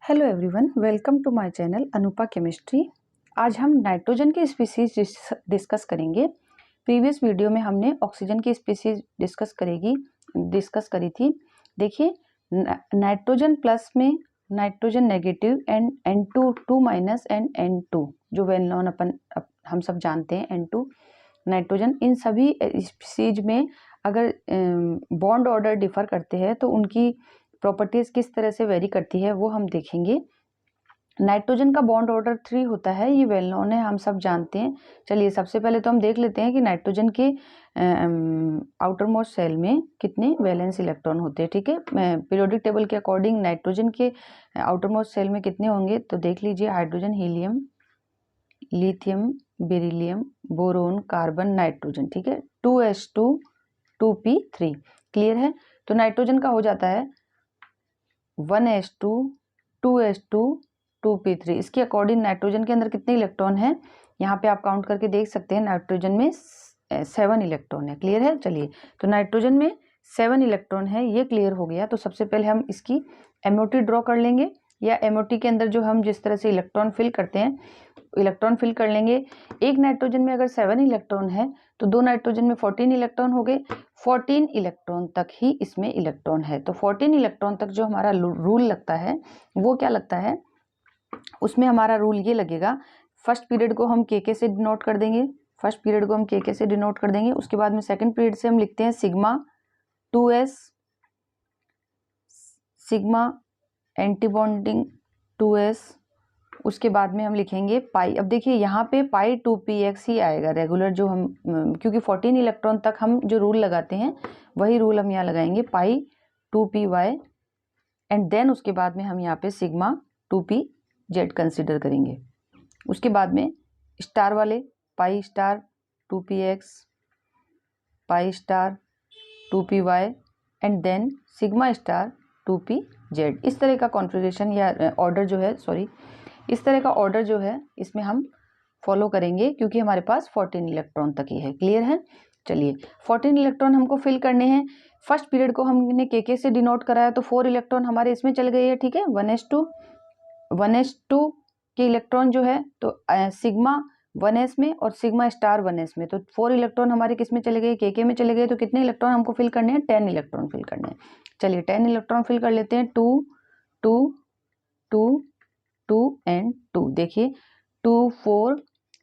Hello everyone, welcome to my channel Anupa chemistry. आज हम nitrogen की स्पीसीज डिस्कस करेंगे। प्रीवियस वीडियो में हमने ऑक्सीजन की स्पीसीज डिस्कस करी थी। देखिए, नाइट्रोजन प्लस में nitrogen negative and N2 minus and N2 जो वेल नोन हम सब जानते हैं N2 नाइट्रोजन। इन सभी स्पीसीज में अगर बॉन्ड ऑर्डर डिफर करते हैं तो उनकी प्रॉपर्टीज किस तरह से वेरी करती है वो हम देखेंगे। नाइट्रोजन का बॉन्ड ऑर्डर 3 होता है, ये वेल नोन है, हम सब जानते हैं। चलिए सबसे पहले तो हम देख लेते हैं कि नाइट्रोजन के आउटर मोस्ट सेल में कितने वैलेंस इलेक्ट्रॉन होते हैं। ठीक है, पीरियोडिक टेबल के अकॉर्डिंग नाइट्रोजन के आउटर मोस्ट सेल में कितने होंगे तो देख लीजिए। Hydrogen, helium, lithium, beryllium, boron, carbon, nitrogen. ठीक है, 2s2 2p3। क्लियर है। तो नाइट्रोजन का हो जाता है 1s2 2s2 2p3। इसके अकॉर्डिंग नाइट्रोजन के अंदर कितने इलेक्ट्रॉन हैं यहाँ पे आप काउंट करके देख सकते हैं। नाइट्रोजन में 7 इलेक्ट्रॉन है। क्लियर है। चलिए, तो नाइट्रोजन में 7 इलेक्ट्रॉन है, ये क्लियर हो गया। तो सबसे पहले हम इसकी एमओटी ड्रॉ कर लेंगे, या एमओटी के अंदर जो हम जिस तरह से इलेक्ट्रॉन फिल करते हैं इलेक्ट्रॉन फिल कर लेंगे। एक नाइट्रोजन में अगर 7 इलेक्ट्रॉन है तो दो नाइट्रोजन में 14 इलेक्ट्रॉन हो गए। 14 इलेक्ट्रॉन तक ही इसमें इलेक्ट्रॉन है। तो 14 इलेक्ट्रॉन तक जो हमारा रूल लगता है वो क्या लगता है, उसमें हमारा रूल ये लगेगा। फर्स्ट पीरियड को हम के से डिनोट कर देंगे, फर्स्ट पीरियड को हम के से डिनोट कर देंगे। उसके बाद में सेकंड पीरियड से हम लिखते हैं sigma 2s, sigma anti bonding 2s। उसके बाद में हम लिखेंगे पाई। अब देखिए यहाँ पे पाई 2px ही आएगा रेगुलर, जो हम क्योंकि 14 इलेक्ट्रॉन तक हम जो रूल लगाते हैं वही रूल हम यहाँ लगाएंगे, पाई 2py। एंड देन उसके बाद में हम यहाँ पे सिग्मा 2pz कंसिडर करेंगे। उसके बाद में स्टार वाले pi star 2px, pi star 2py and then sigma star 2pz। इस तरह का कॉन्फ़िगरेशन या ऑर्डर जो है, इस तरह का ऑर्डर जो है इसमें हम फॉलो करेंगे, क्योंकि हमारे पास 14 इलेक्ट्रॉन तक ही है। क्लियर है। चलिए, 14 इलेक्ट्रॉन हमको फिल करने हैं। फर्स्ट पीरियड को हमने के से डिनोट कराया तो 4 इलेक्ट्रॉन हमारे इसमें चल गए हैं। ठीक है, 1s2 के इलेक्ट्रॉन जो है तो सिग्मा 1s में और सिग्मा स्टार 1s में, तो 4 इलेक्ट्रॉन हमारे किस में चले गए, के में चले गए। तो कितने इलेक्ट्रॉन हमको फिल करने हैं, 10 इलेक्ट्रॉन फिल करने हैं। चलिए 10 इलेक्ट्रॉन फिल कर लेते हैं। 2 2 2 2 एंड 2। देखिए 2 4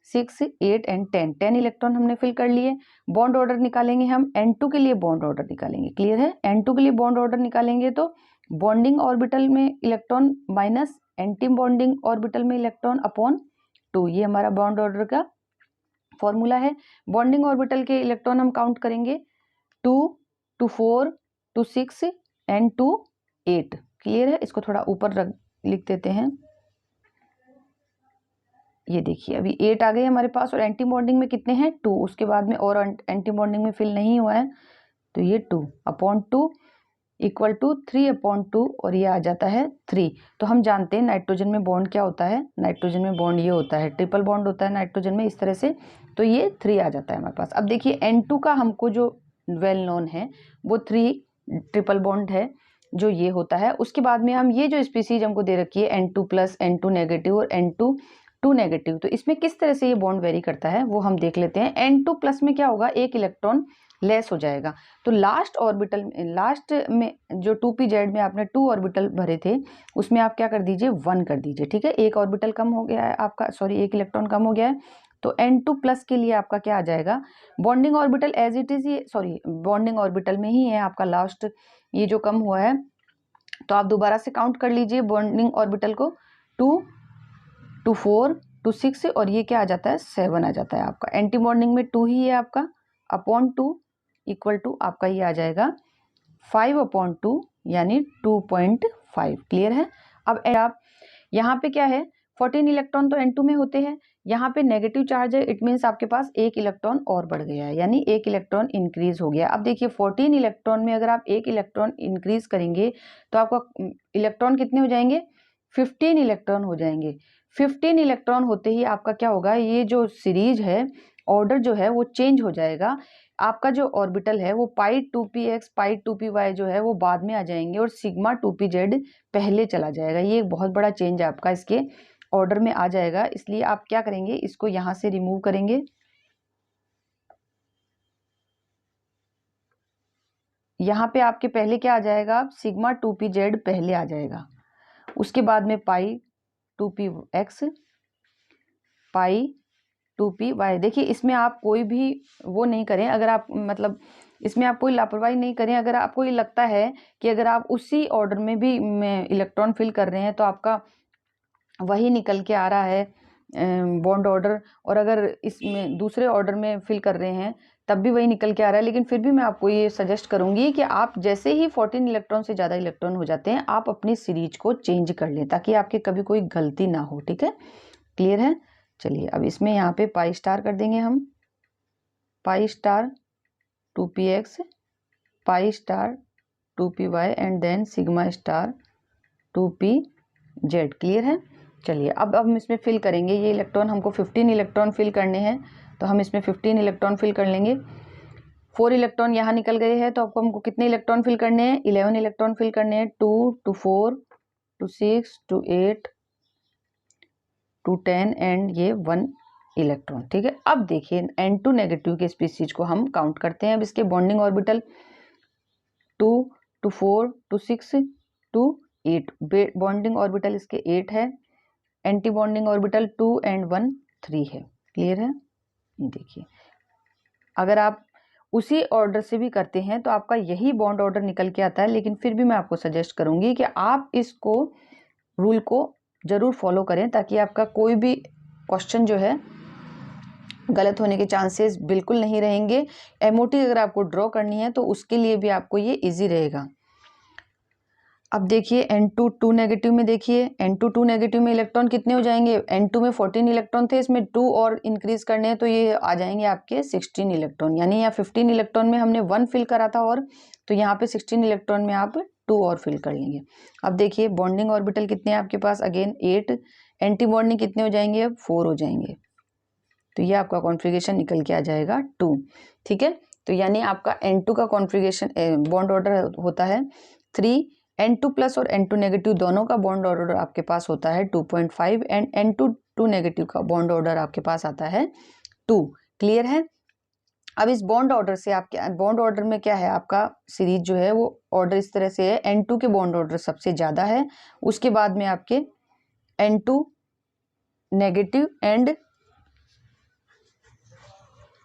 6 8 एंड 10 इलेक्ट्रॉन हमने फिल कर लिए। बॉन्ड ऑर्डर निकालेंगे हम, N2 के लिए बॉन्ड ऑर्डर निकालेंगे। क्लियर है। N2 के लिए बॉन्ड ऑर्डर निकालेंगे तो बॉन्डिंग ऑर्बिटल में electron minus anti bonding orbital में इलेक्ट्रॉन अपॉन 2। ये हमारा बॉन्ड ऑर्डर का फॉर्मूला है। बॉन्डिंग ऑर्बिटल के इलेक्ट्रॉन हम काउंट करेंगे 2 2 4 2 6 एंड 2 8। क्लियर है। इसको थोड़ा ऊपर लिख देते हैं। ये देखिए अभी 8 आ गए हमारे पास, और एंटी बॉन्डिंग में कितने हैं, 2। उसके बाद में और एंटी बॉन्डिंग में फिल नहीं हुआ है तो ये 2 अपॉन 2 इक्वल टू 3 अपॉन 2, और ये आ जाता है 3। तो हम जानते हैं नाइट्रोजन में बॉन्ड क्या होता है। नाइट्रोजन में बॉन्ड ये होता है, ट्रिपल बॉन्ड होता है नाइट्रोजन में इस तरह से। तो ये 3 आ जाता है हमारे पास। अब देखिए N2 का हमको जो वेल नोन है वो 3 ट्रिपल बॉन्ड है जो ये होता है। उसके बाद में हम ये जो स्पीसीज हमको दे रखी है N2 प्लस, N2 नेगेटिव और N2 2 नेगेटिव, तो इसमें किस तरह से ये बॉन्ड वेरी करता है वो हम देख लेते हैं। N2 प्लस में क्या होगा, एक इलेक्ट्रॉन लेस हो जाएगा। तो लास्ट में जो 2pz में आपने 2 ऑर्बिटल भरे थे उसमें आप क्या कर दीजिए, 1 कर दीजिए। ठीक है, एक ऑर्बिटल कम हो गया है आपका, एक इलेक्ट्रॉन कम हो गया है। तो N2 प्लस के लिए आपका क्या आ जाएगा, bonding orbital as it is, bonding orbital में ही है आपका लास्ट ये जो कम हुआ है। तो आप दोबारा से काउंट कर लीजिए बॉन्डिंग ऑर्बिटल को, 2 2 4 2 6, और ये क्या आ जाता है, 7 आ जाता है आपका। एंटी बॉन्डिंग में 2 ही है आपका, अपॉन 2 इक्वल टू आपका ये आ जाएगा 5 अपॉन 2 यानी 2.5। क्लियर है। अब आप यहाँ पे क्या है, 14 इलेक्ट्रॉन तो N2 में होते हैं, यहाँ पे नेगेटिव चार्ज है, इट मीन्स आपके पास एक इलेक्ट्रॉन और बढ़ गया है, यानी एक इलेक्ट्रॉन इंक्रीज हो गया। अब देखिए 14 इलेक्ट्रॉन में अगर आप एक इलेक्ट्रॉन इंक्रीज करेंगे तो आपका इलेक्ट्रॉन कितने हो जाएंगे, 15 इलेक्ट्रॉन हो जाएंगे। 15 इलेक्ट्रॉन होते ही आपका क्या होगा, ये जो सीरीज है ऑर्डर जो है वो चेंज हो जाएगा। आपका जो ऑर्बिटल है वो पाई 2px पाई 2py जो है वो बाद में आ जाएंगे और सिग्मा 2pz पहले चला जाएगा। ये एक बहुत बड़ा चेंज है आपका, इसके ऑर्डर में आ जाएगा। इसलिए आप क्या करेंगे, इसको यहां से रिमूव करेंगे। यहाँ पे आपके पहले क्या आ जाएगा, सिग्मा 2pz पहले आ जाएगा, उसके बाद में पाई 2px पाई 2py। देखिए इसमें आप कोई भी वो नहीं करें, अगर आप मतलब इसमें आप कोई लापरवाही नहीं करें। अगर आपको ये लगता है कि अगर आप उसी ऑर्डर में भी इलेक्ट्रॉन फिल कर रहे हैं तो आपका वही निकल के आ रहा है बॉन्ड ऑर्डर, और अगर इसमें दूसरे ऑर्डर में फिल कर रहे हैं तब भी वही निकल के आ रहा है, लेकिन फिर भी मैं आपको ये सजेस्ट करूंगी कि आप जैसे ही 14 इलेक्ट्रॉन से ज़्यादा इलेक्ट्रॉन हो जाते हैं आप अपनी सीरीज को चेंज कर लें, ताकि आपके कभी कोई गलती ना हो। ठीक है, क्लियर है। चलिए अब इसमें यहाँ पे पाई स्टार कर देंगे हम, pi star 2px pi star 2py and then sigma star 2pz। Clear है। चलिए अब हम इसमें फिल करेंगे। ये इलेक्ट्रॉन हमको 15 इलेक्ट्रॉन फिल करने हैं, तो हम इसमें 15 इलेक्ट्रॉन फिल कर लेंगे। 4 इलेक्ट्रॉन यहाँ निकल गए हैं, तो आपको हमको कितने इलेक्ट्रॉन फिल करने हैं, 11 इलेक्ट्रॉन फिल करने हैं। 2 to 4 to 6 to 8 to 10 and ये 1 इलेक्ट्रॉन। ठीक है, अब देखिए N2 नेगेटिव के स्पीसीज को हम काउंट करते हैं। अब इसके bonding orbital 2 to 4 to 6 to 8, bonding orbital इसके 8 है। एंटी बॉन्डिंग ऑर्बिटल 2 and 1 3 है। क्लियर है। ये देखिए अगर आप उसी ऑर्डर से भी करते हैं तो आपका यही बॉन्ड ऑर्डर निकल के आता है, लेकिन फिर भी मैं आपको सजेस्ट करूंगी कि आप इसको रूल को जरूर फॉलो करें, ताकि आपका कोई भी क्वेश्चन जो है गलत होने के चांसेस बिल्कुल नहीं रहेंगे। एमओटी अगर आपको ड्रॉ करनी है तो उसके लिए भी आपको ये इजी रहेगा। अब देखिए N2 2 नेगेटिव में, देखिए N2 2 नेगेटिव में इलेक्ट्रॉन कितने हो जाएंगे, N2 में 14 इलेक्ट्रॉन थे, इसमें 2 और इंक्रीज करने हैं तो ये आ जाएंगे आपके 16 इलेक्ट्रॉन। यानी यहाँ 15 इलेक्ट्रॉन में हमने 1 फिल करा था, और तो यहाँ पे 16 इलेक्ट्रॉन में आप 2 और फिल कर लेंगे। अब देखिए बॉन्डिंग ऑर्बिटल कितने हैं आपके पास, अगेन 8। एंटी बॉन्डिंग कितने हो जाएंगे, अब 4 हो जाएंगे। तो ये आपका कॉन्फ़िगरेशन निकल के आ जाएगा 2। ठीक है, तो यानी आपका N2 का कॉन्फ़िगरेशन बॉन्ड ऑर्डर होता है 3। N2 प्लस और N2 नेगेटिव दोनों का बॉन्ड ऑर्डर आपके पास होता है 2.5 एंड N2 2 नेगेटिव का बॉन्ड ऑर्डर आपके पास आता है 2। क्लियर है। अब इस बॉन्ड ऑर्डर से आपके बॉन्ड ऑर्डर में क्या है, आपका सीरीज जो है वो ऑर्डर इस तरह से है। N2 के बॉन्ड ऑर्डर सबसे ज्यादा है, उसके बाद में आपके N2 negative and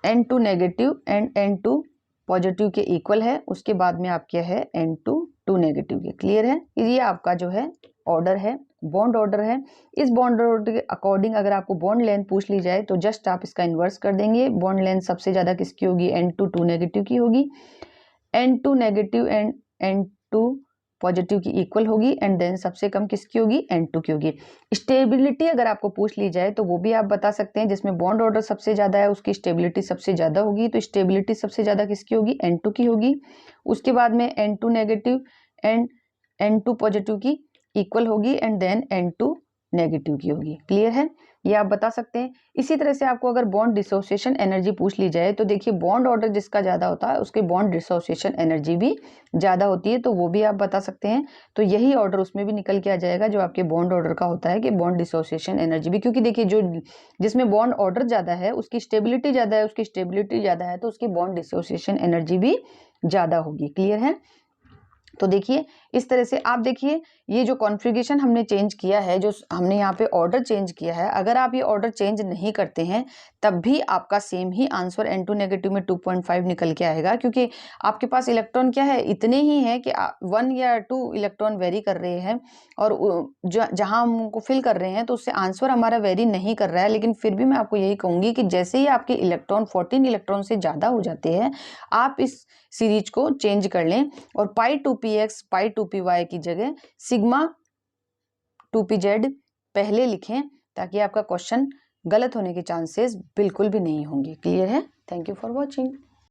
N2 negative and N2 positive के इक्वल है, उसके बाद में आपके है N2 2 नेगेटिव के। क्लियर है। ये आपका जो है ऑर्डर है, बॉन्ड ऑर्डर है। इस बॉन्ड ऑर्डर के अकॉर्डिंग अगर आपको बॉन्ड लेंथ पूछ ली जाए तो जस्ट आप इसका इन्वर्स कर देंगे। बॉन्ड लेंथ सबसे ज्यादा किसकी होगी, N2 2 नेगेटिव की होगी। N2 negative and N2 positive की इक्वल होगी, एंड देन सबसे कम किसकी होगी, N2 की होगी। स्टेबिलिटी अगर आपको पूछ ली जाए तो वो भी आप बता सकते हैं, जिसमें बॉन्ड ऑर्डर सबसे ज्यादा है उसकी स्टेबिलिटी सबसे ज्यादा होगी, तो स्टेबिलिटी सबसे ज्यादा किसकी होगी, N2 की होगी। उसके बाद में N2 negative and N2 positive की इक्वल होगी, एंड देन N2 नेगेटिव की होगी। क्लियर है, ये आप बता सकते हैं। इसी तरह से आपको अगर बॉन्ड डिसोसिएशन एनर्जी पूछ ली जाए तो देखिए बॉन्ड ऑर्डर जिसका ज्यादा होता है उसके बॉन्ड डिसोसिएशन एनर्जी भी ज्यादा होती है, तो वो भी आप बता सकते हैं। तो यही ऑर्डर उसमें भी निकल के आ जाएगा जो आपके बॉन्ड ऑर्डर का होता है कि बॉन्ड डिसोसिएशन एनर्जी भी, क्योंकि देखिए जो जिसमें बॉन्ड ऑर्डर ज्यादा है उसकी स्टेबिलिटी ज्यादा है, उसकी स्टेबिलिटी ज्यादा है तो उसकी बॉन्ड डिसोसिएशन एनर्जी भी ज्यादा होगी। क्लियर है। तो देखिए इस तरह से आप देखिए ये जो कॉन्फ़िगरेशन हमने चेंज किया है, जो हमने यहाँ पे ऑर्डर चेंज किया है, अगर आप ये ऑर्डर चेंज नहीं करते हैं तब भी आपका सेम ही आंसर N2 नेगेटिव में 2.5 निकल के आएगा, क्योंकि आपके पास इलेक्ट्रॉन क्या है, इतने ही है कि 1 या 2 इलेक्ट्रॉन वेरी कर रहे हैं, और जहाँ हम उनको फिल कर रहे हैं तो उससे आंसर हमारा वेरी नहीं कर रहा है। लेकिन फिर भी मैं आपको यही कहूँगी कि जैसे ही आपके इलेक्ट्रॉन 14 इलेक्ट्रॉन से ज़्यादा हो जाते हैं आप इस सीरीज को चेंज कर लें, और पाई 2px पाई 2py की जगह सिग्मा 2pz पहले लिखें, ताकि आपका क्वेश्चन गलत होने के चांसेस बिल्कुल भी नहीं होंगे। क्लियर है। Thank you for watching.